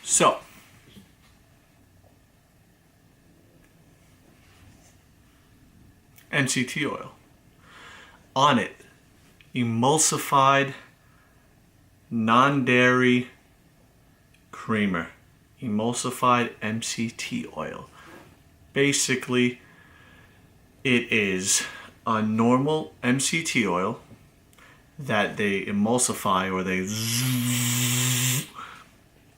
So, MCT oil. Onnit, emulsified non-dairy creamer. Emulsified MCT oil. Basically, it is a normal MCT oil that they emulsify, or they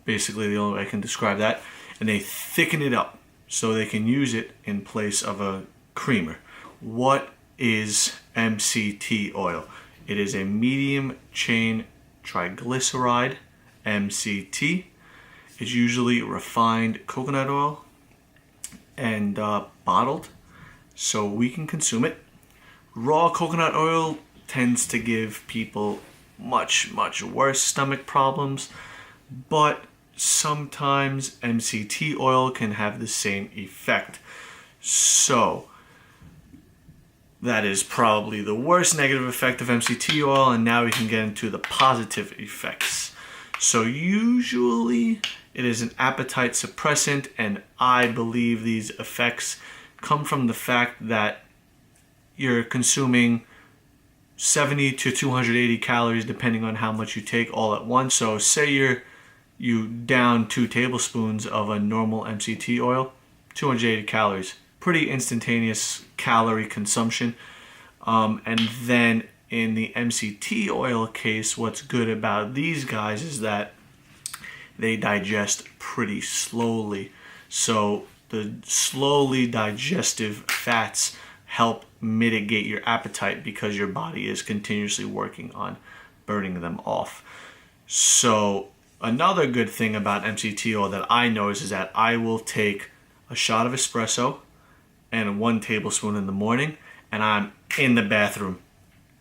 basically the only way I can describe that, and they thicken it up so they can use it in place of a creamer. What is MCT oil? It is a medium chain triglyceride, MCT. It's usually refined coconut oil and bottled so we can consume it. Raw coconut oil tends to give people much worse stomach problems, but sometimes MCT oil can have the same effect. So that is probably the worst negative effect of MCT oil, and now we can get into the positive effects. So usually it is an appetite suppressant, and I believe these effects come from the fact that you're consuming 70 to 280 calories depending on how much you take all at once. So say you down 2 tablespoons of a normal MCT oil, 280 calories. Pretty instantaneous calorie consumption. And then in the MCT oil case, what's good about these guys is that they digest pretty slowly. So the slowly digestive fats help mitigate your appetite because your body is continuously working on burning them off. So another good thing about MCT oil that I know is that I will take a shot of espresso and 1 tablespoon in the morning, and I'm in the bathroom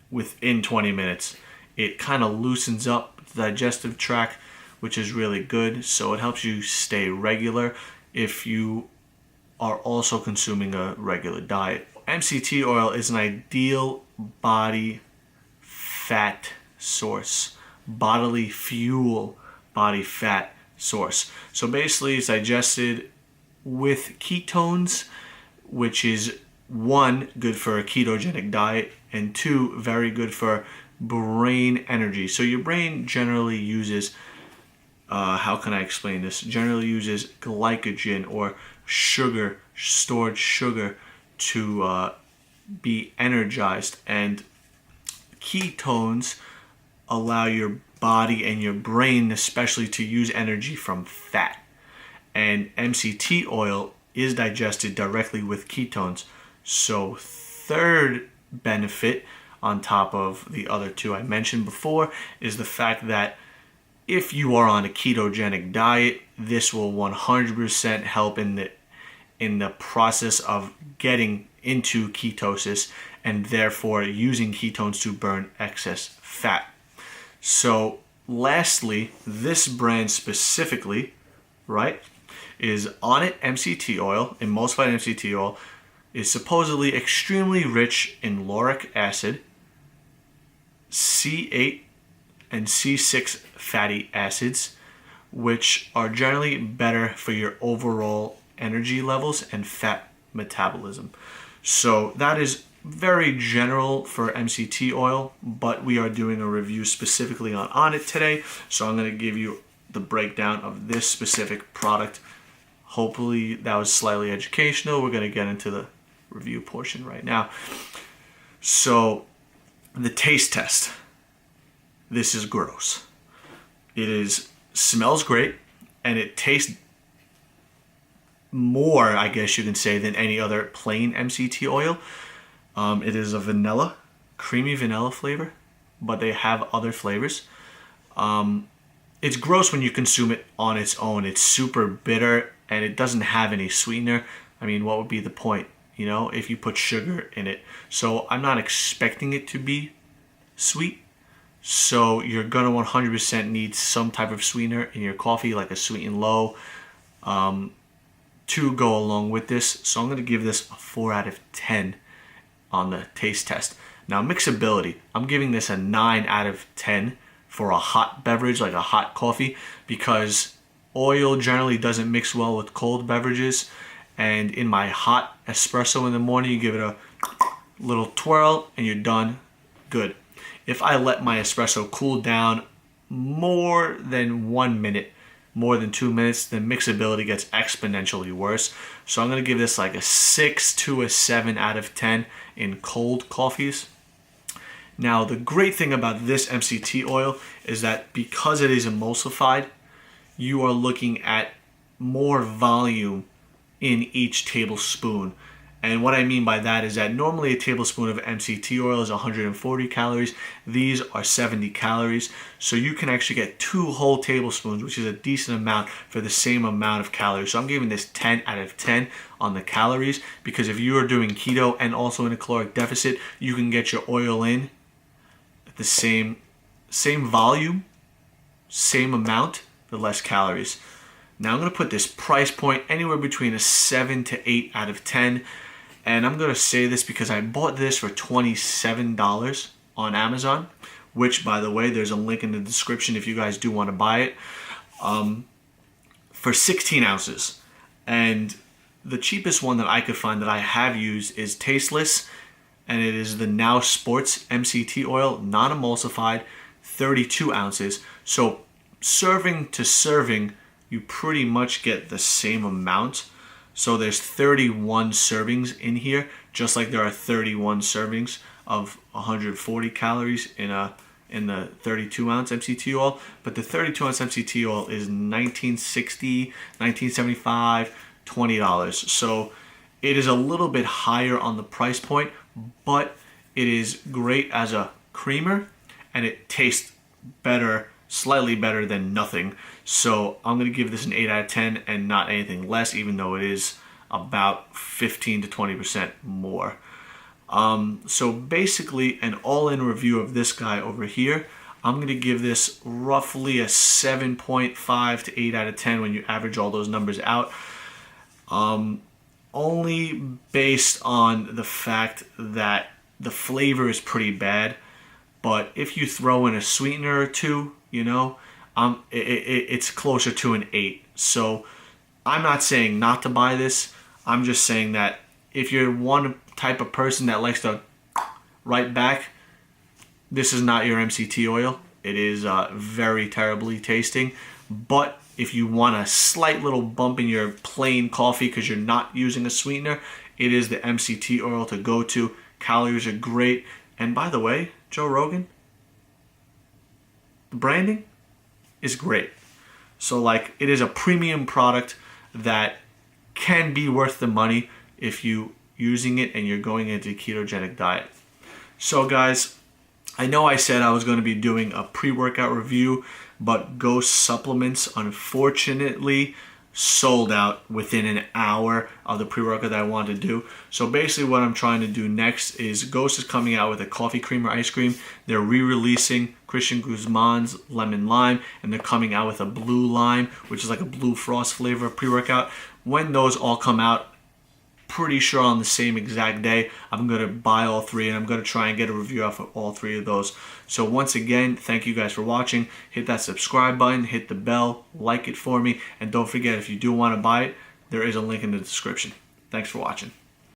within 20 minutes. It kind of loosens up the digestive tract, which is really good. So it helps you stay regular if you are also consuming a regular diet. MCT oil is an ideal body fat source, bodily fuel, body fat source. So basically it's digested with ketones, which is 1, good for a ketogenic diet, and 2, very good for brain energy. So your brain generally uses, how can I explain this? Generally uses glycogen or sugar, stored sugar, to be energized, and ketones allow your body and your brain especially to use energy from fat. And MCT oil is digested directly with ketones. So third benefit on top of the other 2 I mentioned before is the fact that if you are on a ketogenic diet, this will 100% help in the process of getting into ketosis, and therefore using ketones to burn excess fat. So lastly, this brand specifically, right, is Onnit MCT oil. Emulsified MCT oil is supposedly extremely rich in lauric acid, C8 and C6 fatty acids, which are generally better for your overall energy levels and fat metabolism. So that is very general for MCT oil, but we are doing a review specifically on Onnit today. So I'm going to give you the breakdown of this specific product. Hopefully that was slightly educational. We're going to get into the review portion right now. So the taste test. This is gross. It smells great, and it tastes more, I guess you can say, than any other plain MCT oil. It is a vanilla, creamy vanilla flavor, but they have other flavors. It's gross when you consume it on its own. It's super bitter, and it doesn't have any sweetener. I mean, what would be the point, if you put sugar in it? So I'm not expecting it to be sweet. So you're going to 100% need some type of sweetener in your coffee, like a sweet and low, to go along with this. So I'm going to give this a 4 out of 10 on the taste test. Now, mixability, I'm giving this a 9 out of 10 for a hot beverage, like a hot coffee, because Oil generally doesn't mix well with cold beverages, and in my hot espresso in the morning, you give it a little twirl and you're done. Good. If I let my espresso cool down more than 1 minute, more than 2 minutes, then mixability gets exponentially worse. So I'm going to give this like a 6 to a 7 out of 10 in cold coffees. Now, the great thing about this MCT oil is that because it is emulsified, you are looking at more volume in each tablespoon. And what I mean by that is that normally a tablespoon of MCT oil is 140 calories. These are 70 calories. So you can actually get 2 whole tablespoons, which is a decent amount for the same amount of calories. So I'm giving this 10 out of 10 on the calories, because if you are doing keto and also in a caloric deficit, you can get your oil in at the same volume, same amount, the less calories. Now I'm going to put this price point anywhere between a 7 to 8 out of 10. And I'm going to say this because I bought this for $27 on Amazon, which, by the way, there's a link in the description if you guys do want to buy it, for 16 ounces. And the cheapest one that I could find that I have used is tasteless, and it is the Now Sports MCT oil, non-emulsified, 32 ounces. So serving to serving, you pretty much get the same amount. So there's 31 servings in here, just like there are 31 servings of 140 calories in the 32 ounce MCT oil. But the 32 ounce MCT oil is $19.60, $19.75, $20. So it is a little bit higher on the price point, but it is great as a creamer, and it tastes better, slightly better than nothing. So I'm going to give this an 8 out of 10 and not anything less, even though it is about 15 to 20% more. So basically an all-in review of this guy over here, I'm going to give this roughly a 7.5 to 8 out of 10 when you average all those numbers out. Only based on the fact that the flavor is pretty bad, but if you throw in a sweetener or two, you know, it's closer to an 8. So I'm not saying not to buy this. I'm just saying that if you're one type of person that likes to write back, this is not your MCT oil. It is very terribly tasting. But if you want a slight little bump in your plain coffee because you're not using a sweetener, it is the MCT oil to go to. Calories are great. And by the way, Joe Rogan, the branding is great. So like, it is a premium product that can be worth the money if you using it and you're going into a ketogenic diet. So guys, I know I said I was going to be doing a pre-workout review, but Ghost supplements unfortunately sold out within an hour of the pre-workout that I wanted to do. So basically what I'm trying to do next is Ghost is coming out with a coffee creamer ice cream. They're re-releasing Christian Guzman's lemon lime, and they're coming out with a blue lime, which is like a blue frost flavor pre-workout. When those all come out, pretty sure on the same exact day, I'm going to buy all 3, and I'm going to try and get a review out for all 3 of those. So once again, thank you guys for watching. Hit that subscribe button, hit the bell, like it for me, and don't forget, if you do want to buy it, there is a link in the description. Thanks for watching.